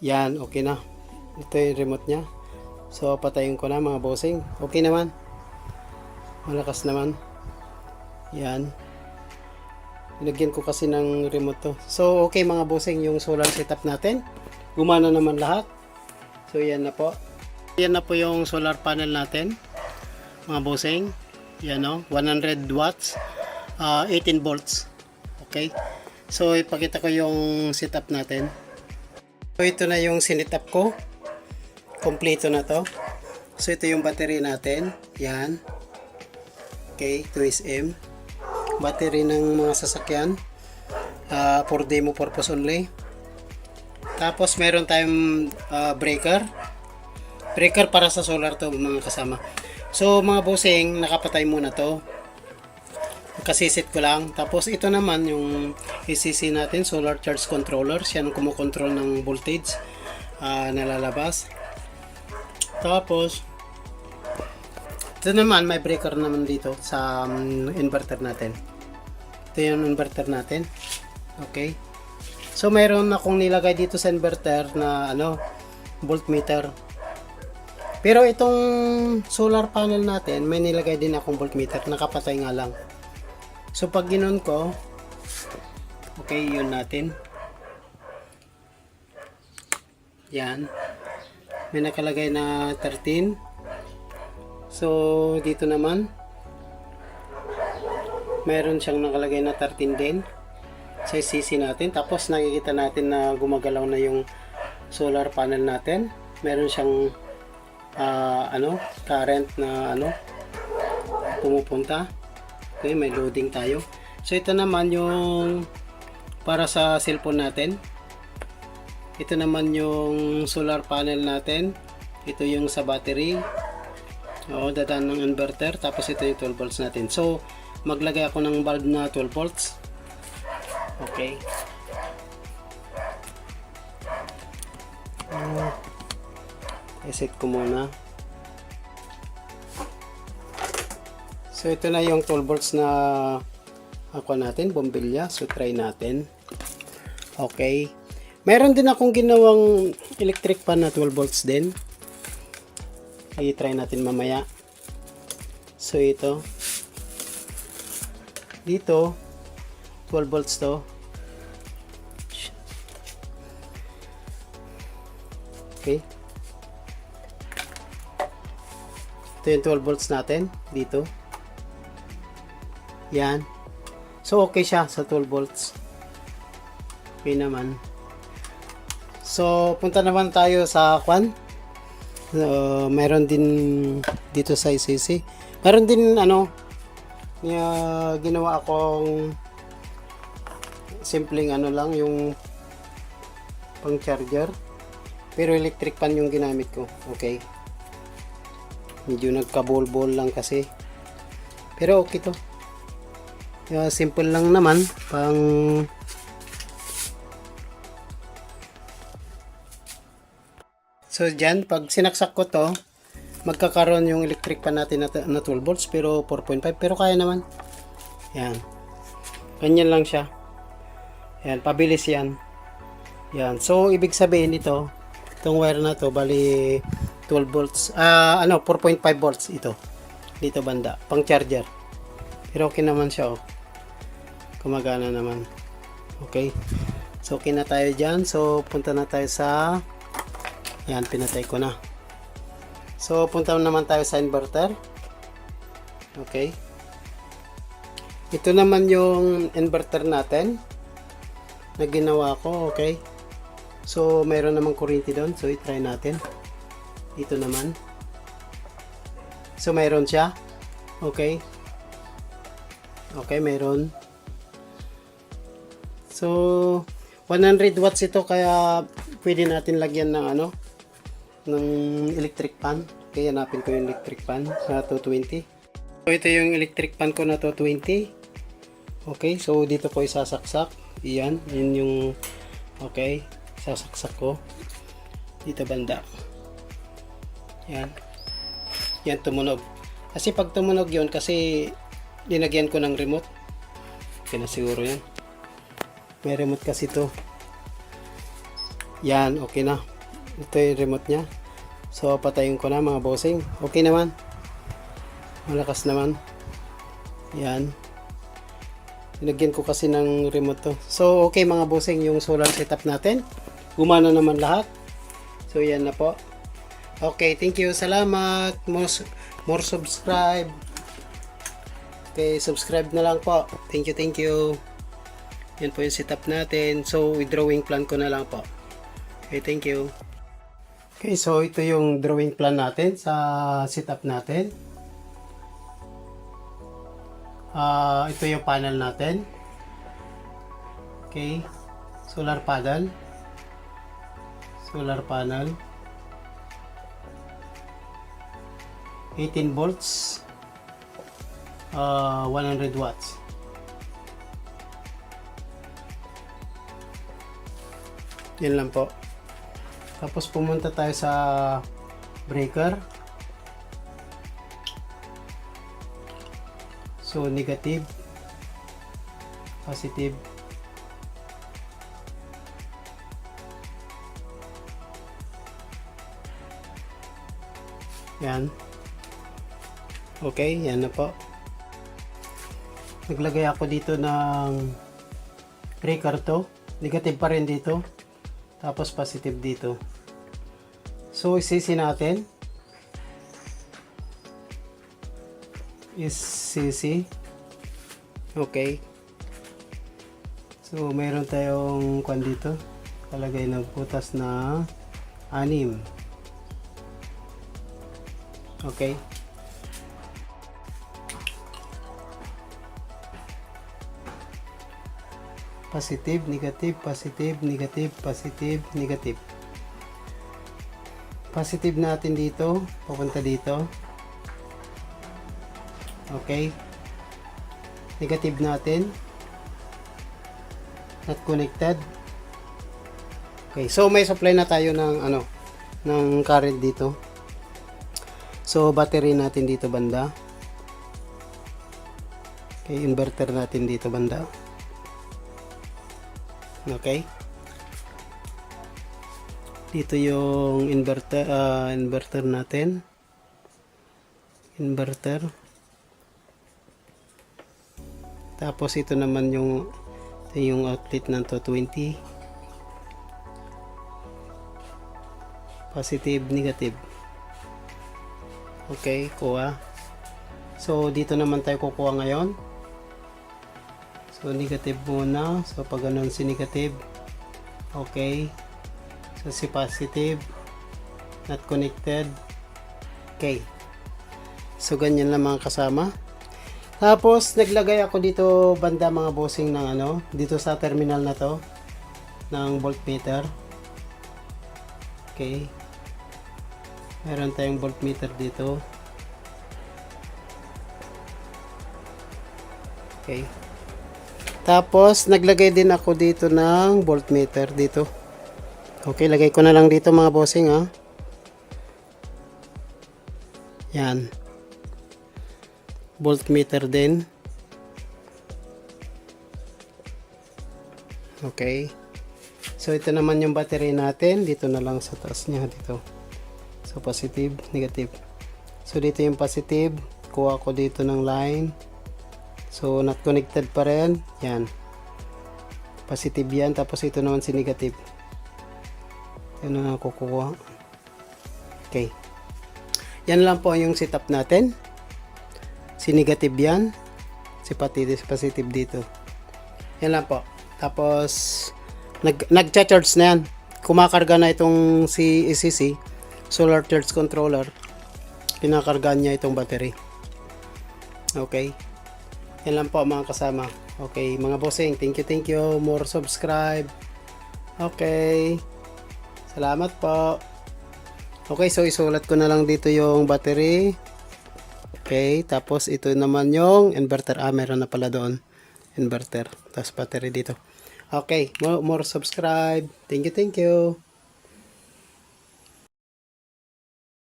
Yan, okay na. Ito yung remote niya. So, patayin ko na mga bossing. Okay naman. Malakas naman. Yan. Nilagyan ko kasi ng remote to. So, okay mga bossing, yung solar setup natin. Gumana naman lahat. So, yan na po. Yan na po yung solar panel natin. Mga bossing. Yan o. 100 watts. 18 volts. Okay. So, ipakita ko yung setup natin. So, ito na yung sinetap ko. Kompleto na to. So, ito yung battery natin. Yan. Okay, 2SM. Battery ng mga sasakyan. For demo purpose only. Tapos, meron tayong breaker. Breaker para sa solar to mga kasama. So, mga bossing, nakapatay muna to. Kasisit ko lang. Tapos, ito naman yung ECC natin, solar charge controller. Siya ang kumukontrol ng voltage na lalabas. Tapos, ito naman, may breaker naman dito sa inverter natin. Ito yung inverter natin. Okay. So, mayroon akong nilagay dito sa inverter na voltmeter. Pero itong solar panel natin, may nilagay din akong voltmeter. Nakapatay nga lang. So, pag ginon ko, okay, yun natin. Yan. May nakalagay na 13. So, dito naman, mayroon siyang nakalagay na 13 din sa CC natin. Tapos, nakikita natin na gumagalaw na yung solar panel natin. Meron siyang current na pumupunta. Okay, may loading tayo. So, ito naman yung para sa cellphone natin. Ito naman yung solar panel natin. Ito yung sa battery. Dadaan ng inverter. Tapos ito yung 12 volts natin. So, maglagay ako ng bulb na 12 volts. Okay. I-set ko muna. So, ito na yung 12 volts na natin, bombilya. So, try natin. Okay. Meron din akong ginawang electric fan na 12 volts din. I-try natin mamaya. So, ito. Dito, 12 volts to. Okay. Ito yung 12 volts natin. Dito. Yan. So, okay siya sa 12 volts. Okay naman. So, punta naman tayo sa kwan. Meron din dito sa ICC. Meron din ginawa akong simpleng lang yung pang charger. Pero electric fan yung ginamit ko. Okay. Medyo nagka-bol-bol lang kasi. Pero okay to. Simple lang naman pang so dyan, pag sinaksak ko to, magkakaroon yung electric pan natin na 12 volts pero 4.5, pero kaya naman. Yan. Ganyan lang siya. Yan, pabilis yan. Yan. So, ibig sabihin ito, itong wire na to, bali 12 volts. 4.5 volts ito. Dito banda, pang charger. Pero okay naman siya, oh. Gumagana naman. Okay. So, okay na tayo dyan. So, punta na tayo sa yan, pinatay ko na. So, punta naman tayo sa inverter. Okay. Ito naman yung inverter natin na ginawa ko. Okay. So, mayroon namang kuryente doon. So, i-try natin. Dito naman. So, mayroon siya. Okay. Okay, mayroon. So, 100 watts ito kaya pwede natin lagyan ng ng electric fan. Kaya hanapin ko yung electric fan na 220. So, ito yung electric fan ko na 220. Okay, so dito ko isasaksak. Iyan, yun yung okay, sasaksak ko. Dito banda. Yan. Yan tumunog. Kasi pag tumunog yun, kasi linagyan ko ng remote. Okay na siguro yan. May remote kasi to. Yan, okay na. Ito yung remote niya. So patayin ko na mga bossing. Okay naman. Malakas naman. Yan. Nilagyan ko kasi ng remote to. So okay mga bossing, yung solar setup natin. Gumana naman lahat. So yan na po. Okay, thank you. Salamat. More subscribe. Okay, subscribe na lang po. Thank you, thank you. Yan po yung setup natin. So withdrawing plan ko na lang po. Okay, thank you. Okay, so ito yung drawing plan natin sa setup natin. Ito yung panel natin. Okay, solar panel. Solar panel. 18 volts. 100 watts. Yan lang po. Tapos pumunta tayo sa breaker. So negative, positive. Yan. Okay, yan na po. Naglagay ako dito ng breaker to. Negative pa rin dito. Tapos positive dito. So isisi natin. Isisi. Okay. So mayroon tayong kwan dito. Kalagay ng butas na 6. Okay. Positive, negative, positive, negative, positive, negative. Positive natin dito, papunta dito. Okay. Negative natin. Not connected. Okay, so may supply na tayo ng ng current dito. So battery natin dito banda. Okay, inverter natin dito banda. Okay. Dito yung inverter natin. Inverter. Tapos ito naman yung outlet ng 220. Positive, negative. Okay, kuha. So dito naman tayo kukuha ngayon. So negative muna. So pag ganun si negative. Okay. So si positive. Not connected. Okay. So ganyan lang mga kasama. Tapos naglagay ako dito banda mga bossing ng dito sa terminal na to ng voltmeter. Okay. Meron tayong voltmeter dito. Okay. Tapos naglagay din ako dito ng voltmeter dito. Okay, lagay ko na lang dito mga bossing ha. Yan. Voltmeter din. Okay. So ito naman yung battery natin. Dito na lang sa taas niya dito. So positive, negative. So dito yung positive. Kuha ko dito ng line. So not connected pa rin. Yan. Positive yan. Tapos ito naman si negative. Yan na kukuha. Okay. Yan lang po yung setup natin. Si negative yan. Si positive dito. Yan lang po. Tapos nag-charge na yan. Kumakarga na itong si ECC. Solar Charge Controller. Kinakargaan niya itong battery. Okay. Yan lang po mga kasama. Okay, mga bossing, thank you. More subscribe. Okay. Salamat po. Okay, so isulat ko na lang dito yung battery. Okay, tapos ito naman yung inverter. Meron na pala doon. Inverter. Tapos battery dito. Okay, more subscribe. Thank you.